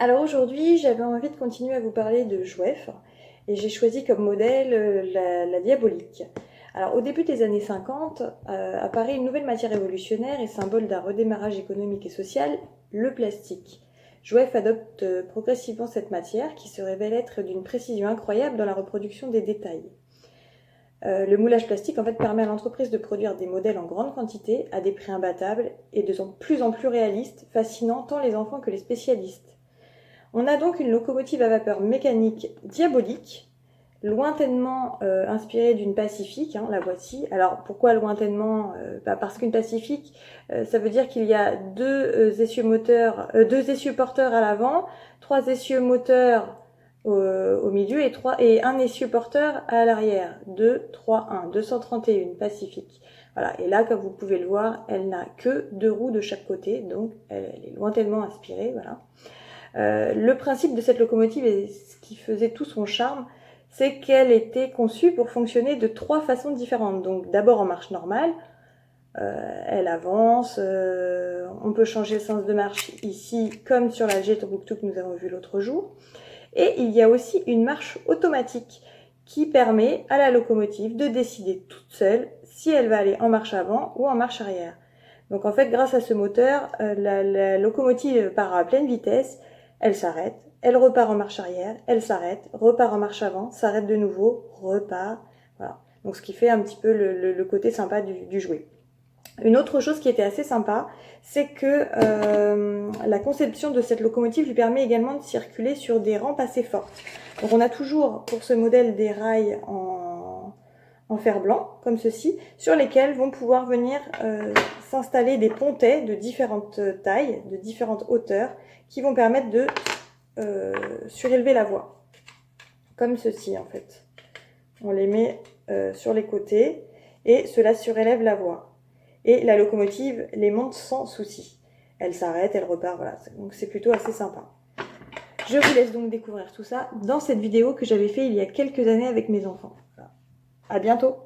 Alors aujourd'hui, j'avais envie de continuer à vous parler de Jwef et j'ai choisi comme modèle la diabolique. Alors au début des années 50, apparaît une nouvelle matière révolutionnaire et symbole d'un redémarrage économique et social, le plastique. Jwef adopte progressivement cette matière qui se révèle être d'une précision incroyable dans la reproduction des détails. Le moulage plastique en fait permet à l'entreprise de produire des modèles en grande quantité à des prix imbattables et de plus en plus réalistes, fascinant tant les enfants que les spécialistes. On a donc une locomotive à vapeur mécanique diabolique, lointainement inspirée d'une Pacifique, hein, la voici. Alors pourquoi lointainement Parce qu'une Pacifique, ça veut dire qu'il y a deux essieux porteurs à l'avant, trois essieux moteurs au milieu et un essieu porteur à l'arrière. 2, 3, 1, 231 Pacifique. Voilà. Et là, comme vous pouvez le voir, elle n'a que deux roues de chaque côté, donc elle est lointainement inspirée. Voilà. Le principe de cette locomotive et ce qui faisait tout son charme, c'est qu'elle était conçue pour fonctionner de trois façons différentes. Donc d'abord en marche normale, elle avance, on peut changer le sens de marche ici comme sur la Jet Tombouctou que nous avons vu l'autre jour. Et il y a aussi une marche automatique qui permet à la locomotive de décider toute seule si elle va aller en marche avant ou en marche arrière. Donc en fait, grâce à ce moteur, la locomotive part à pleine vitesse, elle s'arrête, elle repart en marche arrière, elle s'arrête, repart en marche avant, s'arrête de nouveau, repart. Voilà. Donc ce qui fait un petit peu le côté sympa du jouet. Une autre chose qui était assez sympa, c'est que la conception de cette locomotive lui permet également de circuler sur des rampes assez fortes. Donc on a toujours pour ce modèle des rails en fer blanc, comme ceci, sur lesquels vont pouvoir venir s'installer des pontets de différentes tailles, de différentes hauteurs, qui vont permettre de surélever la voie, comme ceci en fait. On les met sur les côtés et cela surélève la voie. Et la locomotive les monte sans souci. Elle s'arrête, elle repart, voilà. Donc c'est plutôt assez sympa. Je vous laisse donc découvrir tout ça dans cette vidéo que j'avais fait il y a quelques années avec mes enfants. Voilà. À bientôt!